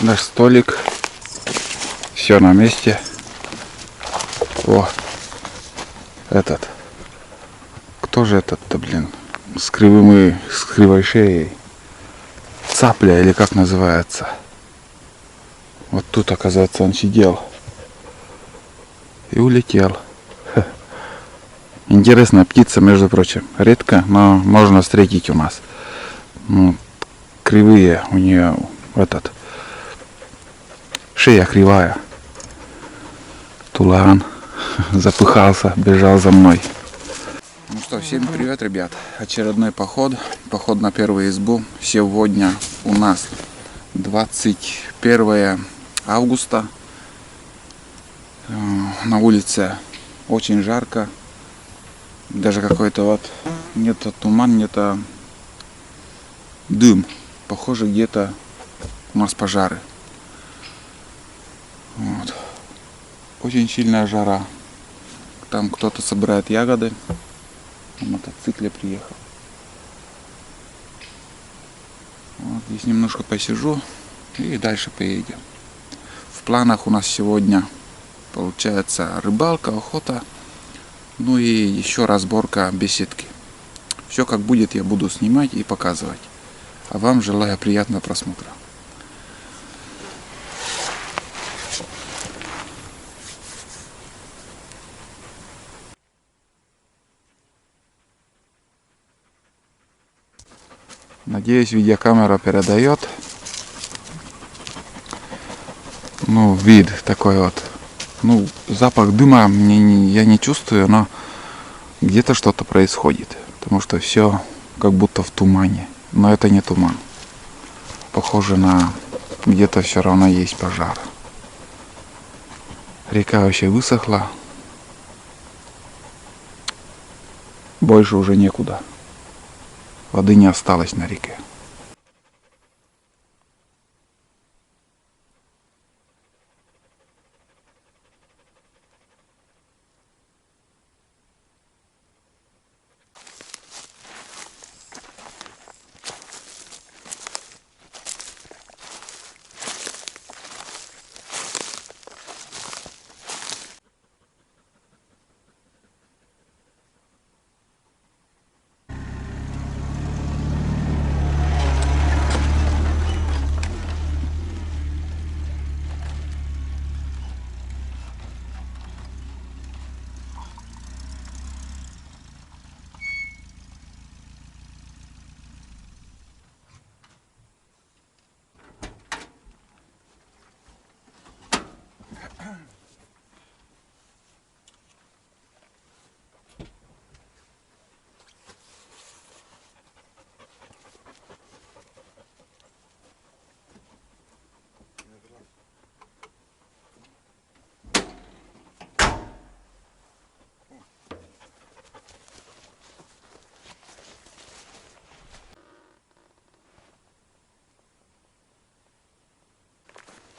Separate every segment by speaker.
Speaker 1: Наш столик. Все на месте. О, этот. Кто же этот-то, блин? С кривой шеей. Цапля или как называется. Вот тут, оказывается, он сидел. И улетел. Интересная птица, между прочим. Редко, но можно встретить у нас. Ну, кривые у нее шея кривая. Тулан запыхался, бежал за мной. Ну что, всем привет, ребят. Очередной поход. Поход на первую избу. Сегодня у нас 21 августа. На улице очень жарко. Даже какой-то где-то туман, где-то дым. Похоже, где-то у нас пожары. Вот. Очень сильная жара. Там кто-то собирает ягоды. На мотоцикле приехал. Вот здесь немножко посижу и дальше поедем. В планах у нас сегодня получается рыбалка, охота. Ну и еще разборка беседки. Все как будет, я буду снимать и показывать. А вам желаю приятного просмотра. Надеюсь, видеокамера передает. Ну, вид такой вот. Ну, запах дыма я не чувствую, но где-то что-то происходит. Потому что все как будто в тумане. Но это не туман. Похоже на где-то все равно есть пожар. Река вообще высохла. Больше уже некуда. Воды не осталось на реке.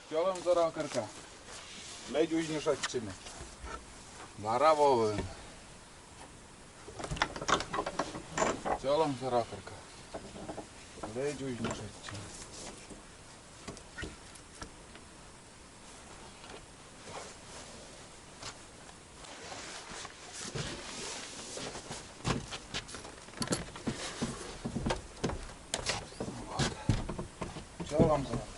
Speaker 1: Чолом зоракарка. Ледь ужнішаччини. Баравовин. Чолом зоракарка. Ледь ужнішаччини. Чолом зоракарка.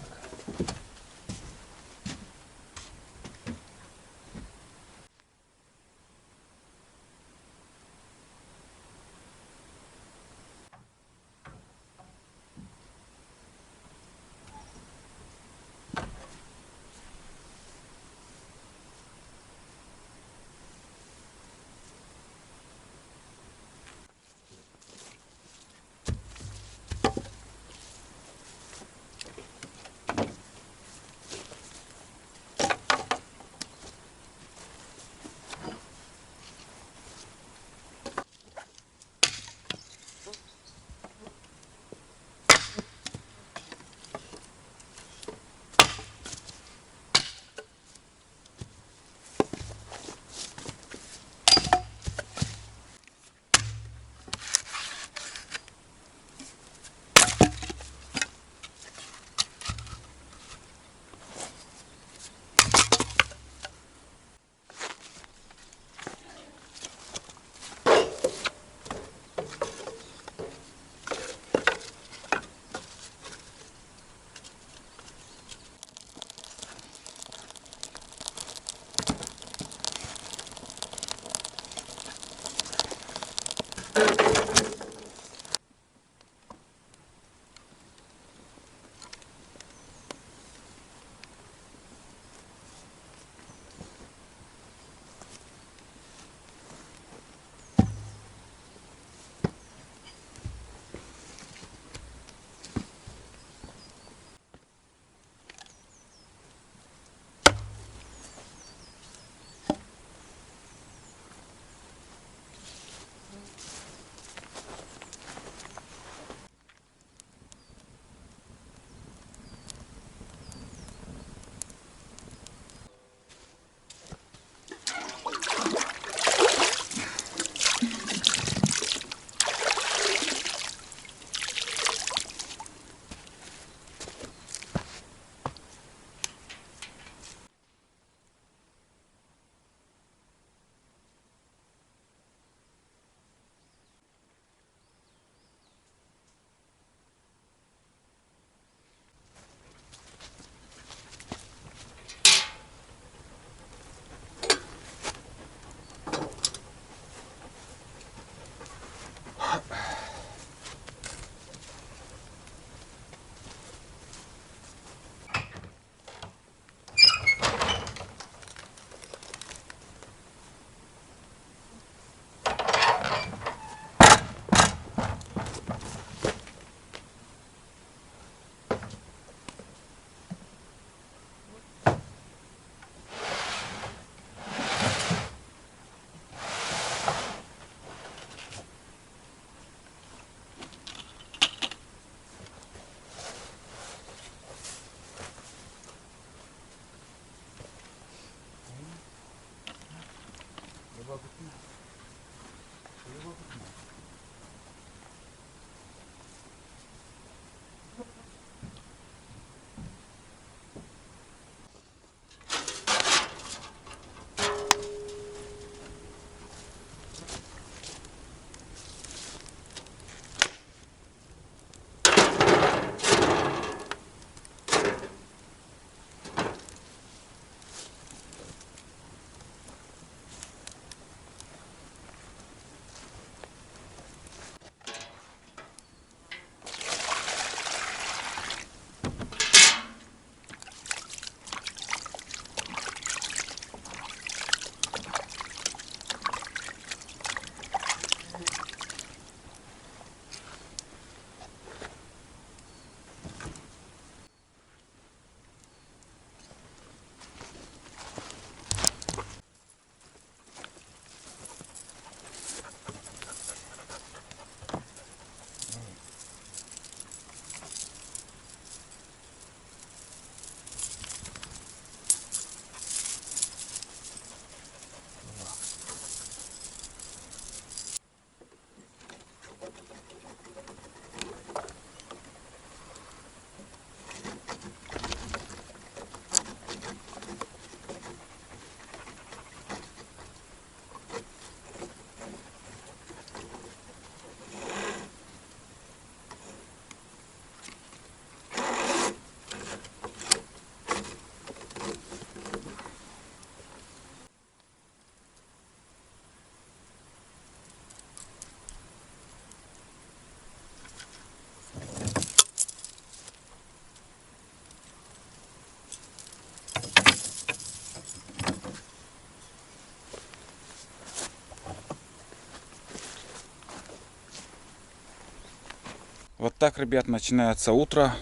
Speaker 1: Вот так, ребят, начинается утро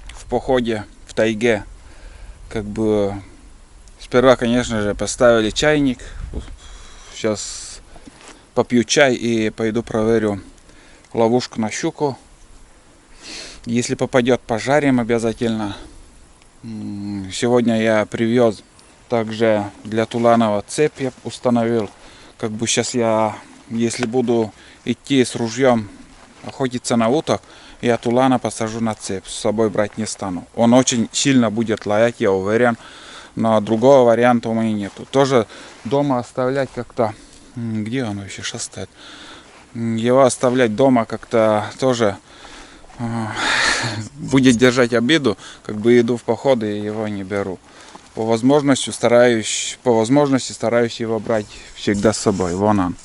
Speaker 1: в походе в тайге. Как бы сперва, конечно же, поставили чайник. Сейчас попью чай и пойду проверю ловушку на щуку. Если попадет, пожарим обязательно. Сегодня я привез также для Туланова цепь, я установил. Как бы сейчас я, если буду идти с ружьем охотиться на уток, я Тулана посажу на цепь, с собой брать не стану. Он очень сильно будет лаять, я уверен, но другого варианта у меня нету. Тоже дома оставлять как-то, где он вообще шастает? Его оставлять дома как-то тоже будет держать обиду, как бы иду в походы и его не беру. По возможности стараюсь его брать всегда с собой. Вон он.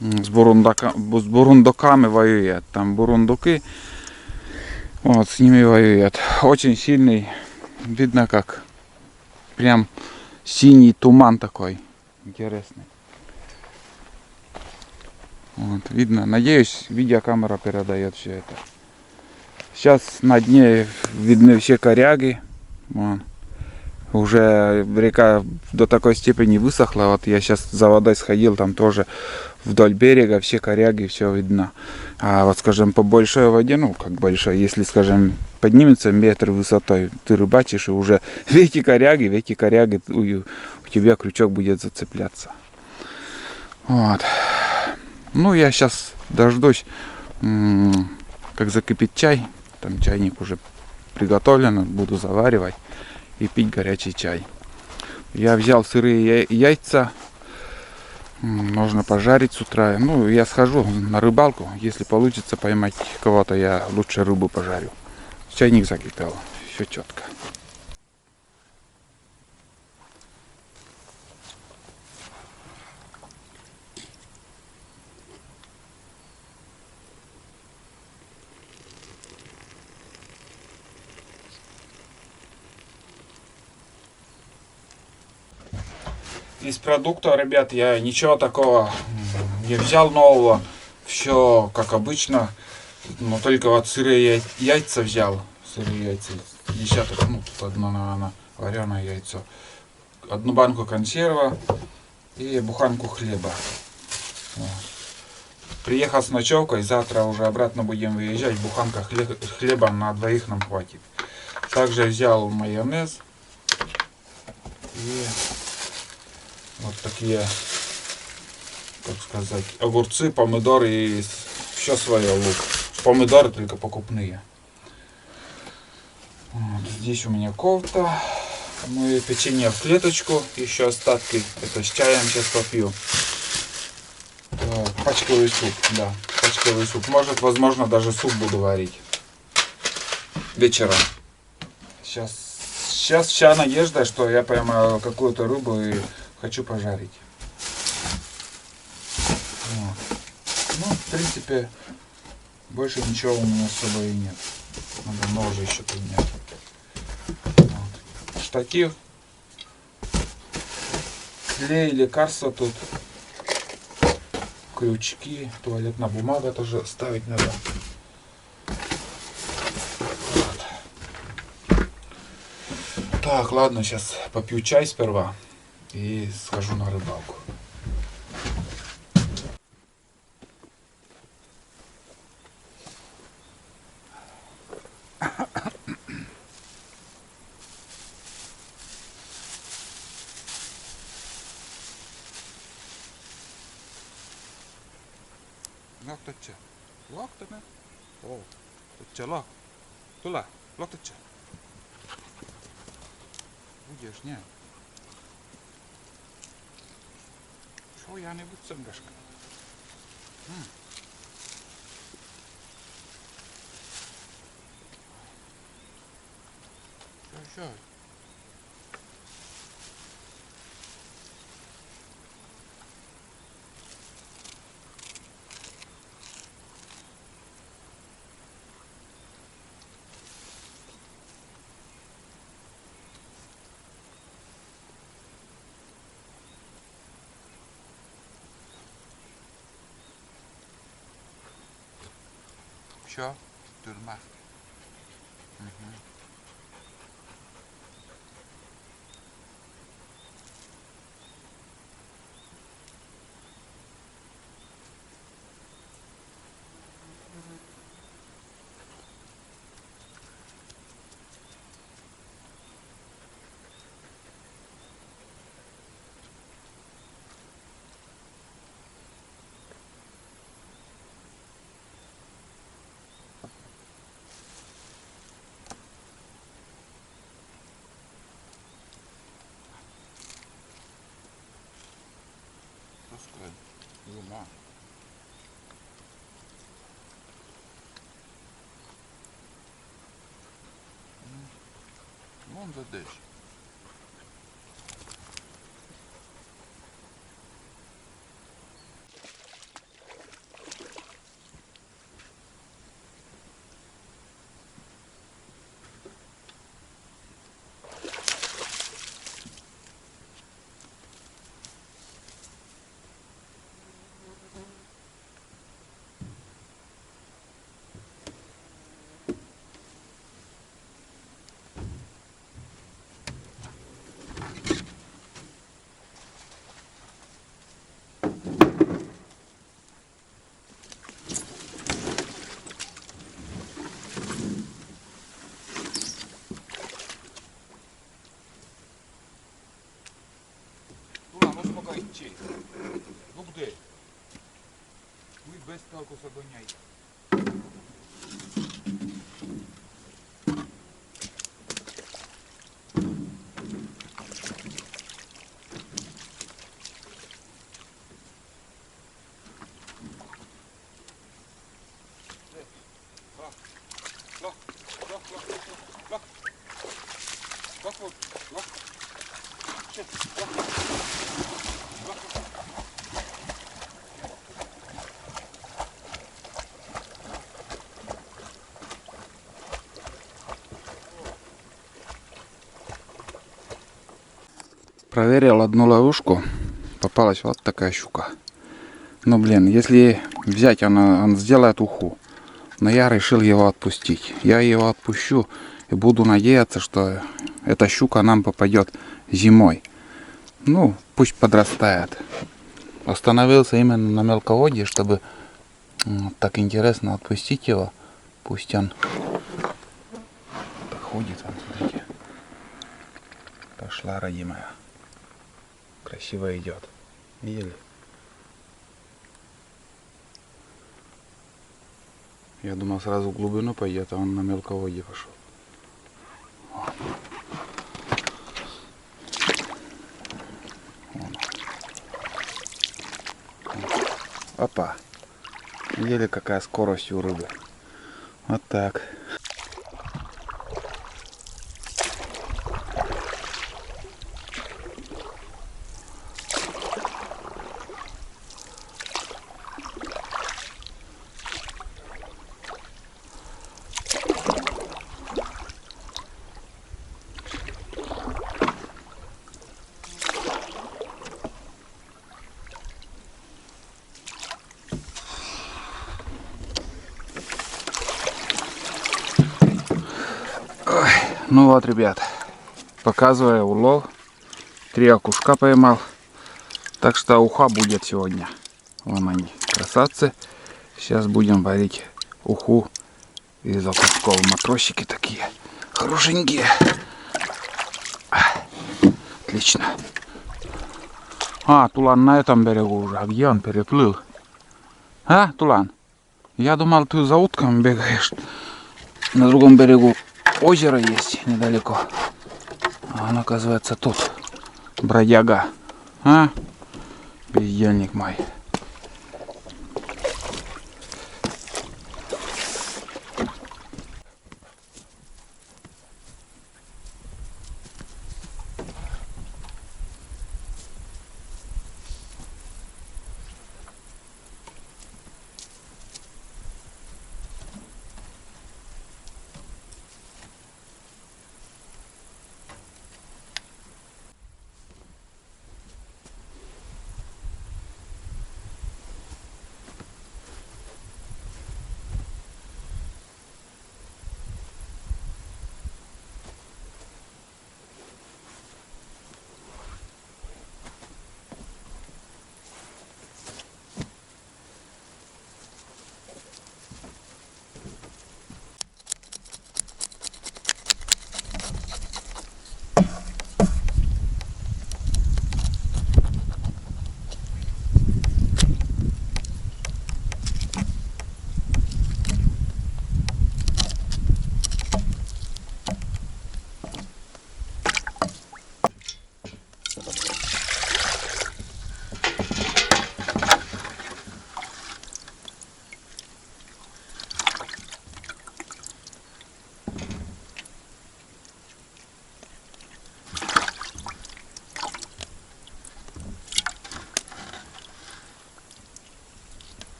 Speaker 1: С бурундуками воюет. Там бурундуки. Вот, с ними воюет. Очень сильный. Видно, как прям синий туман такой. Интересный. Вот, видно. Надеюсь, видеокамера передает все это. Сейчас на дне видны все коряги. Вон. Уже река до такой степени высохла. Вот я сейчас за водой сходил, там тоже вдоль берега все коряги, все видно. А вот, скажем, по большой воде, ну как большой, если, скажем, поднимется метр высотой, ты рыбачишь, и уже в эти коряги у тебя крючок будет зацепляться. Вот. Ну, я сейчас дождусь, как закипит чай. Там чайник уже приготовлен, буду заваривать и пить горячий чай. Я взял сырые яйца. Можно пожарить с утра. Ну, я схожу на рыбалку. Если получится поймать кого-то, я лучше рыбу пожарю. Чайник закипел. Все четко. Из продуктов, ребят, я ничего такого не взял нового. Все как обычно. Но только вот сырые яйца взял. Сырые яйца. Десяток, ну тут одно, наверное, вареное яйцо. Одну банку консерва и буханку хлеба. Вот. Приехал с ночевкой, завтра уже обратно будем выезжать. Буханка хлеба на двоих нам хватит. Также взял майонез. И вот такие, как сказать, огурцы, помидоры и все свое, лук. Помидоры только покупные. Вот, здесь у меня кофта. Ну и печенье в клеточку, еще остатки. Это с чаем сейчас попью. Так, пачковый суп, да, пачковый суп. Может, возможно, даже суп буду варить вечером. Сейчас вся надежда, что я поймаю какую-то рыбу и хочу пожарить. Вот. Ну, в принципе, больше ничего у меня с собой и нет. Надо ножи еще поднять. Вот. Штатив. Клей, лекарства тут. Крючки. Туалетная бумага тоже ставить надо. Вот. Так, ладно, сейчас попью чай сперва и схожу на рыбалку. Lohtatse. Lohtane. Oo. Tatse lah. Tule. Lohtatse. Будешь, не? Что я не буду сэмгашка? Что? Все. тюрьма. Угу. Пускай. Зима. Вон за дощ. Чей? Ну где? Ви без толку загоняйте. Проверил одну ловушку, попалась вот такая щука. Но блин, если взять, она сделает уху. Но я решил его отпустить. Я его отпущу и буду надеяться, что эта щука нам попадет зимой. Ну, пусть подрастает. Остановился именно на мелководье, чтобы так интересно отпустить его. Пусть он ходит, смотрите. Пошла, родимая. Красиво идет. Видели? Я думал, сразу в глубину пойдет, а он на мелководье пошел. Опа. Видели, какая скорость у рыбы. Вот так. Ну вот, ребят, показываю улов. 3 окушка поймал. Так что уха будет сегодня. Вон они, красавцы. Сейчас будем варить уху из окушков. Матросики такие хорошенькие. Отлично. А, Тулан на этом берегу уже. А где он переплыл? А, Тулан? Я думал, ты за утками бегаешь. На другом берегу озеро есть недалеко. А он, оказывается, тут. Бродяга. А? Бездельник мой.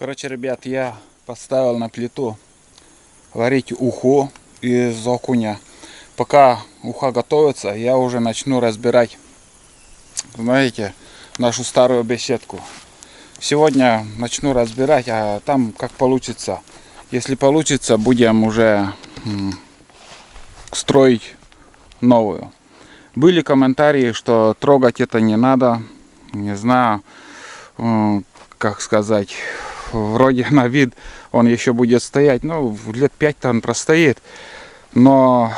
Speaker 1: Короче, ребят, я поставил на плиту варить уху из окуня. Пока уха готовится, я уже начну разбирать, знаете, нашу старую беседку. Сегодня начну разбирать, а там как получится. Если получится, будем уже строить новую. Были комментарии, что трогать это не надо. Не знаю, как сказать. Вроде на вид он еще будет стоять. Ну, лет 5-то он простоит. Но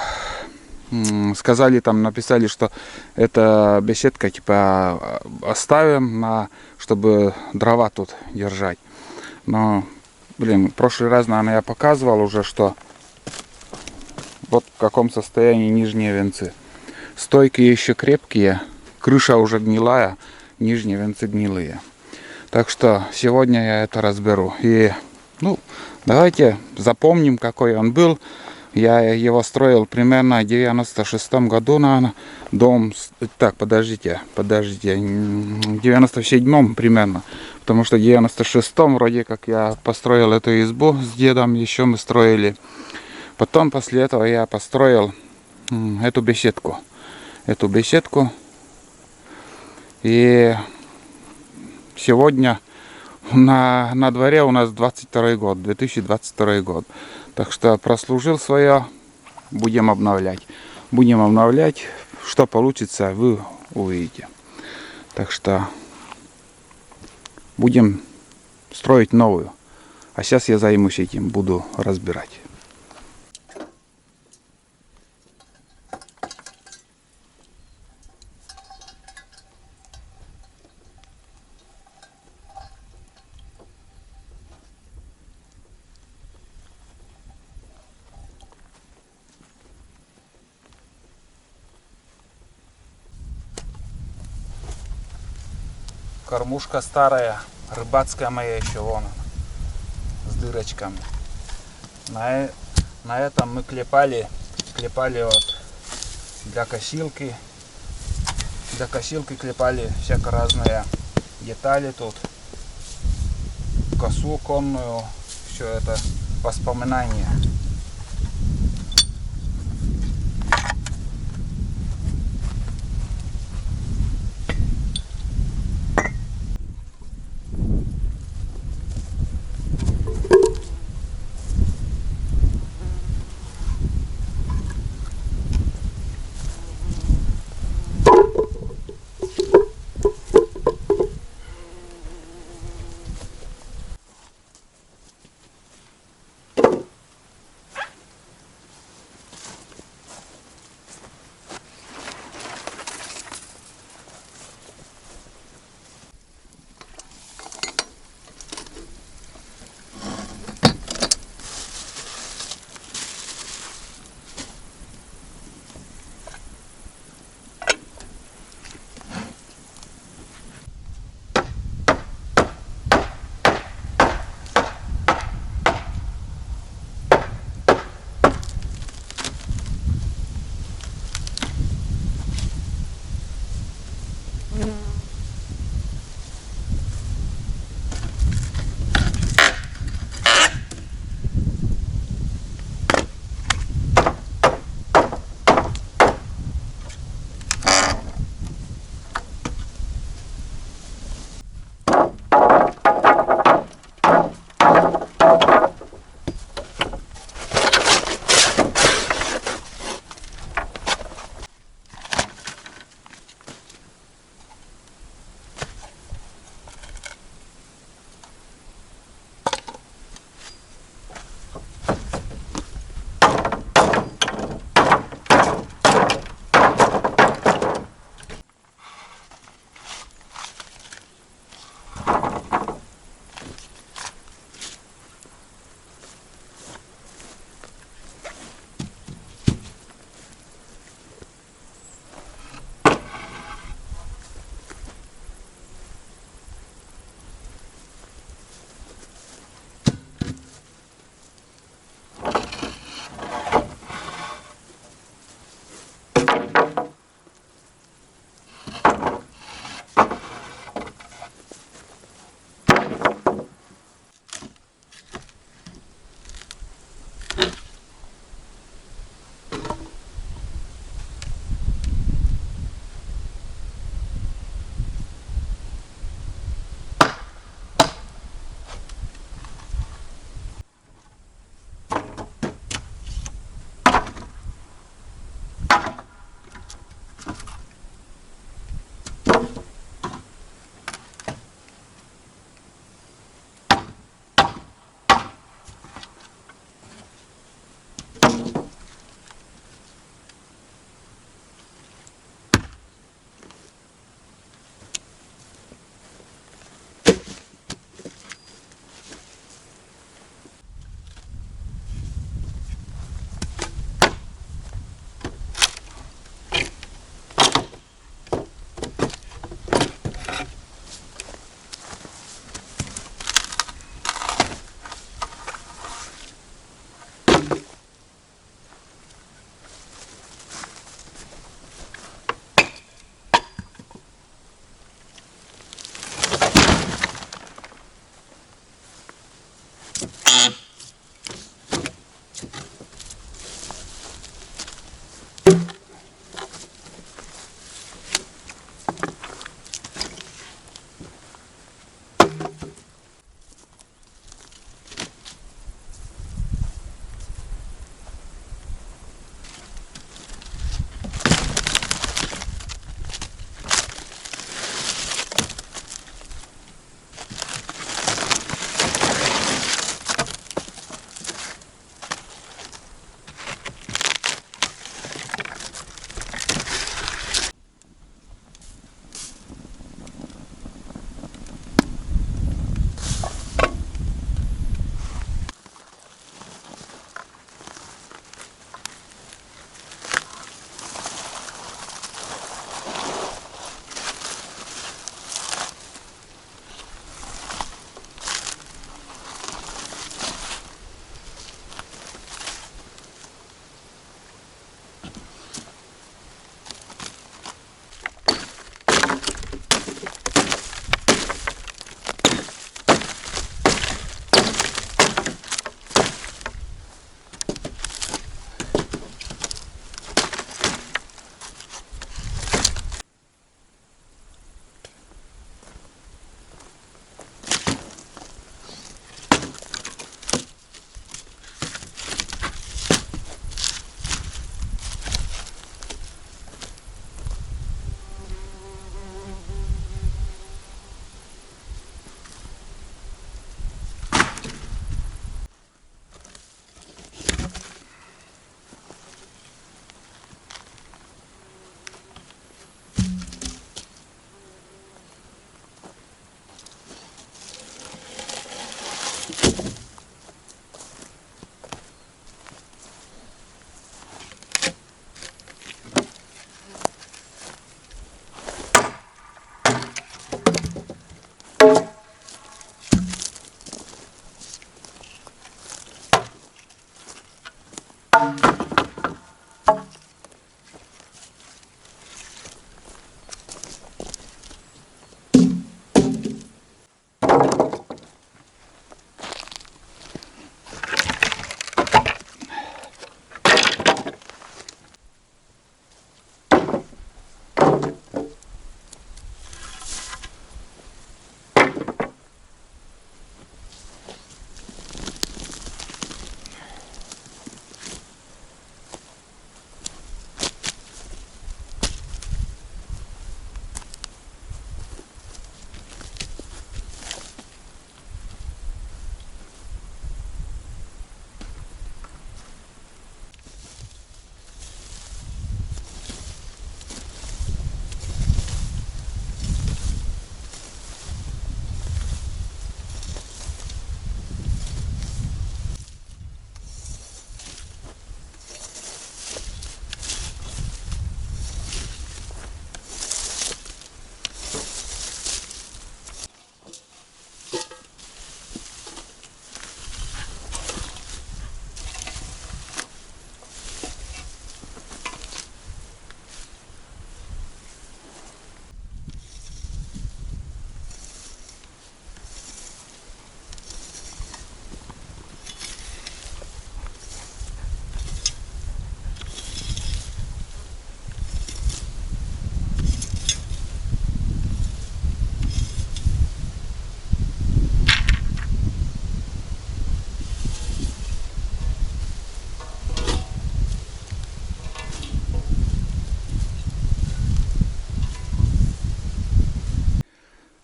Speaker 1: сказали там, написали, что эта беседка типа оставим, чтобы дрова тут держать. Но, блин, в прошлый раз, наверное, я показывал уже, что вот в каком состоянии нижние венцы. Стойки еще крепкие, крыша уже гнилая, нижние венцы гнилые. Так что сегодня я это разберу. И, ну, давайте запомним, какой он был. Я его строил примерно в 96-м году, наверное. Дом, так, подождите, в 97-м примерно. Потому что в 96-м вроде как я построил эту избу с дедом, еще мы строили. Потом после этого я построил эту беседку. И сегодня на дворе у нас 22 год, 2022 год. Так что прослужил свое, будем обновлять. Что получится, вы увидите. Так что будем строить новую. А сейчас я займусь этим, буду разбирать. Кормушка старая, рыбацкая моя еще, вон она, с дырочками. На этом мы клепали вот для косилки. Для косилки клепали всяко разные детали тут. Косу конную, все это воспоминания.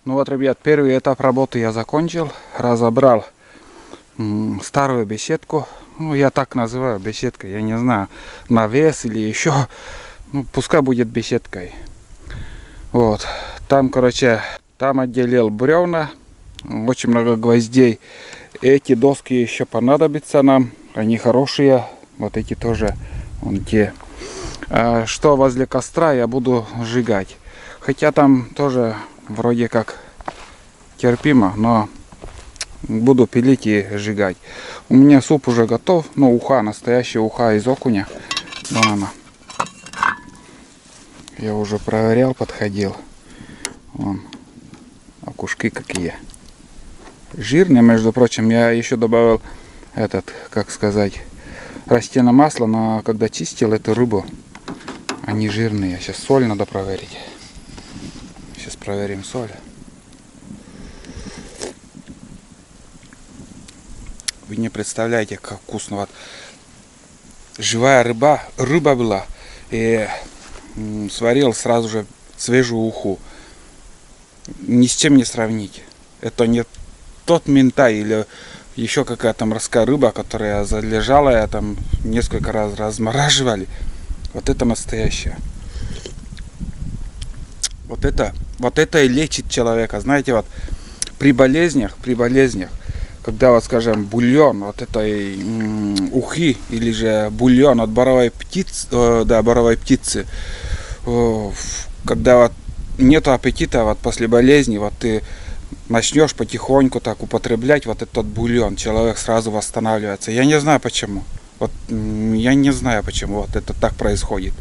Speaker 1: Ну вот, ребят, первый этап работы я закончил. Разобрал старую беседку. Ну, я так называю беседкой. Я не знаю, навес или еще. Ну, пускай будет беседкой. Вот. Там, короче, там отделил бревна. Очень много гвоздей. Эти доски еще понадобятся нам. Они хорошие. Вот эти тоже. Вон те. А что возле костра я буду сжигать. Хотя там тоже вроде как терпимо, но буду пилить и сжигать. У меня суп уже готов. Ну, уха, настоящая уха из окуня. Вон она. Я уже проверял, подходил. Вон. Окушки какие. Жирные, между прочим. Я еще добавил этот, как сказать, растительное масло. Но когда чистил эту рыбу, они жирные. Сейчас соль надо проверить. Сейчас проверим соль. Вы не представляете, как вкусно. Вот. Живая рыба была. И сварил сразу же свежую уху. Ни с чем не сравнить. Это не тот минтай или еще какая-то морская рыба, которая залежала, я там несколько раз размораживали. Вот это настоящее. Вот это и лечит человека. Знаете, вот при болезнях, когда, вот, скажем, бульон вот этой ухи или же бульон от боровой птицы, когда вот нету аппетита вот после болезни, вот ты начнешь потихоньку так употреблять вот этот бульон, человек сразу восстанавливается. Я не знаю почему. Вот я не знаю почему вот это так происходит.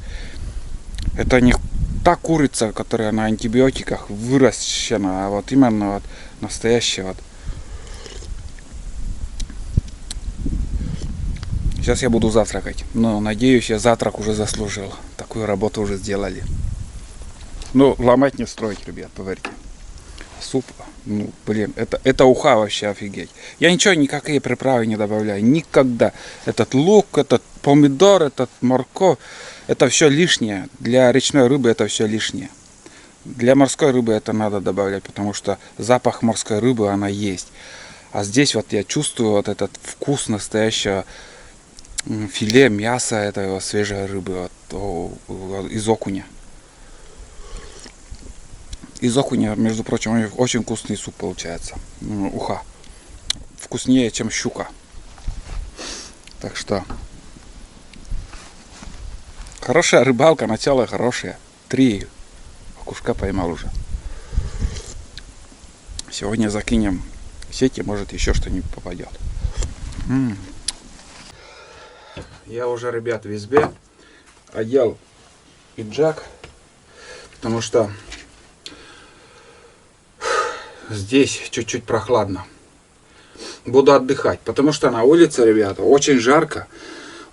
Speaker 1: Это не та курица, которая на антибиотиках выращена, а вот именно вот настоящая вот. Сейчас я буду завтракать. Но надеюсь, я завтрак уже заслужил. Такую работу уже сделали. Ну, ломать не строить, ребят, поверьте. Суп, ну, блин, это уха вообще офигеть. Я ничего, никакие приправы не добавляю. Никогда. Этот лук, этот помидор, этот морковь. Это все лишнее. Для речной рыбы это все лишнее. Для морской рыбы это надо добавлять, потому что запах морской рыбы, она есть. А здесь вот я чувствую вот этот вкус настоящего филе, мяса этого свежей рыбы вот, из окуня. Из окуня, между прочим, очень вкусный суп получается. Уха. Вкуснее, чем щука. Так что хорошая рыбалка, начало хорошее. 3 окушка поймал уже. Сегодня закинем сети, может еще что-нибудь попадет. Я уже, ребят, в избе одел пиджак, потому что здесь чуть-чуть прохладно. Буду отдыхать, потому что на улице, ребята, очень жарко,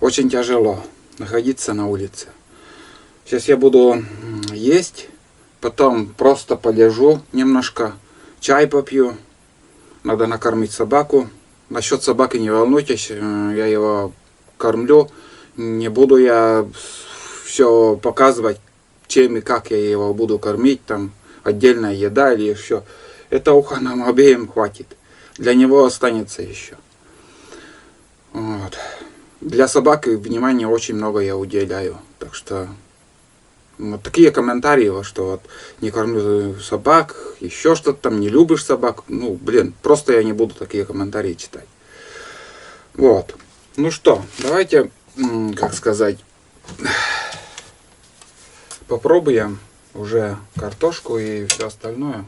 Speaker 1: очень тяжело находиться на улице. Сейчас я буду есть, потом просто полежу немножко, чай попью, надо накормить собаку. Насчет собаки не волнуйтесь, я его кормлю, не буду я все показывать, чем и как я его буду кормить, там отдельная еда или еще. Это уха нам обеим хватит. Для него останется еще. Вот. Для собаки внимания очень много я уделяю. Так что вот такие комментарии, что вот не кормлю собак, еще что-то там, не любишь собак. Ну, блин, просто я не буду такие комментарии читать. Вот. Ну что, давайте, как сказать, попробуем уже картошку и все остальное.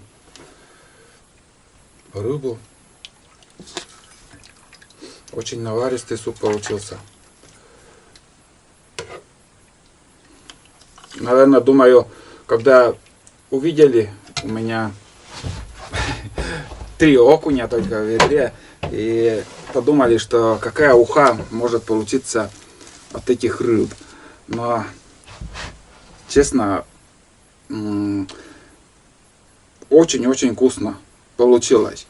Speaker 1: Рыбу. Очень наваристый суп получился. Наверное, думаю, когда увидели у меня 3 окуня только в ведре, и подумали, что какая уха может получиться от этих рыб. Но, честно, очень-очень вкусно получилось.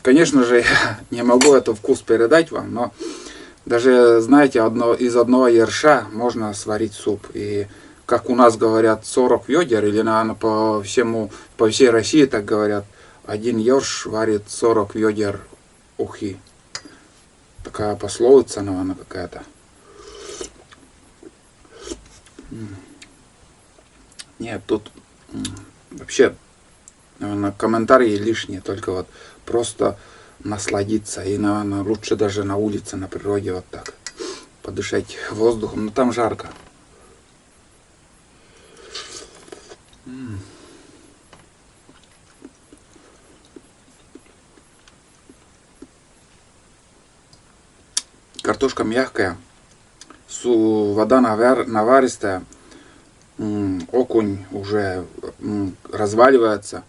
Speaker 1: Конечно же, я не могу этот вкус передать вам, но даже, знаете, из одного ерша можно сварить суп. И, как у нас говорят, 40 ведер, или, наверное, по всей России так говорят, один ёрш варит 40 ведер ухи. Такая пословица, наверное, какая-то. Нет, тут вообще, наверное, комментарии лишние, только вот просто насладиться. И, наверное, лучше даже на улице, на природе вот так подышать воздухом. Но там жарко. Картошка мягкая, вода наваристая, окунь уже разваливается.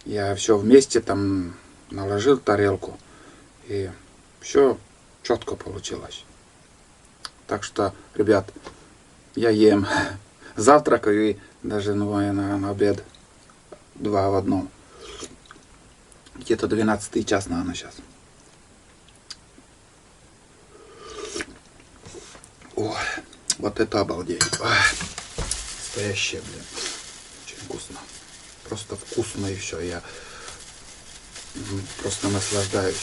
Speaker 1: Я все вместе там наложил тарелку, и все четко получилось. Так что, ребят, я ем, завтракаю и даже на обед 2 в одном. Где-то 12-й час, наверное, сейчас. Ой, вот это обалдеть. Ой, настоящее, блин. Очень вкусно. Просто вкусно и все. Я просто наслаждаюсь.